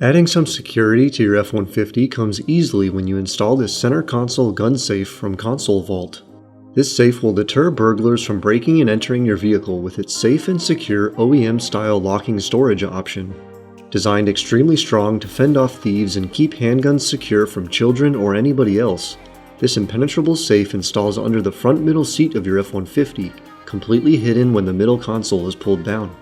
Adding some security to your F-150 comes easily when you install this center console gun safe from Console Vault. This safe will deter burglars from breaking and entering your vehicle with its safe and secure OEM-style locking storage option. Designed extremely strong to fend off thieves and keep handguns secure from children or anybody else, this impenetrable safe installs under the front middle seat of your F-150, completely hidden when the middle console is pulled down.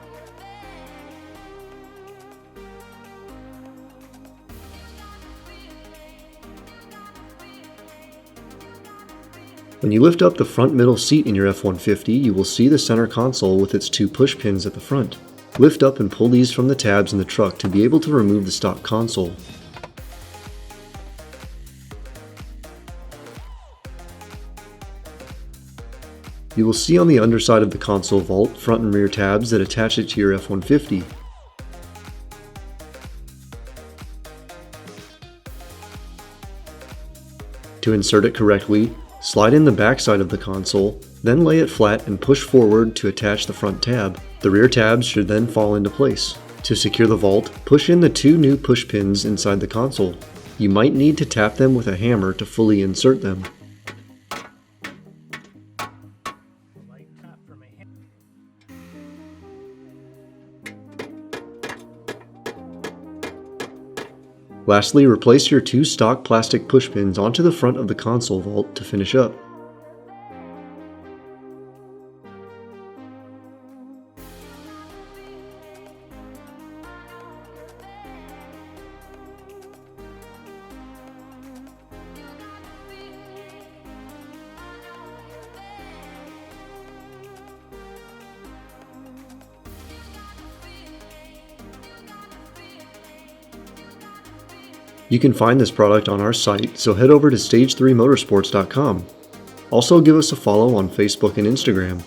When you lift up the front middle seat in your F-150, you will see the center console with its two push pins at the front. Lift up and pull these from the tabs in the truck to be able to remove the stock console. You will see on the underside of the console vault front and rear tabs that attach it to your F-150. To insert it correctly, slide in the back side of the console, then lay it flat and push forward to attach the front tab. The rear tabs should then fall into place. To secure the vault, push in the two new push pins inside the console. You might need to tap them with a hammer to fully insert them. Lastly, replace your two stock plastic push pins onto the front of the console vault to finish up. You can find this product on our site, so head over to stage3motorsports.com. Also give us a follow on Facebook and Instagram.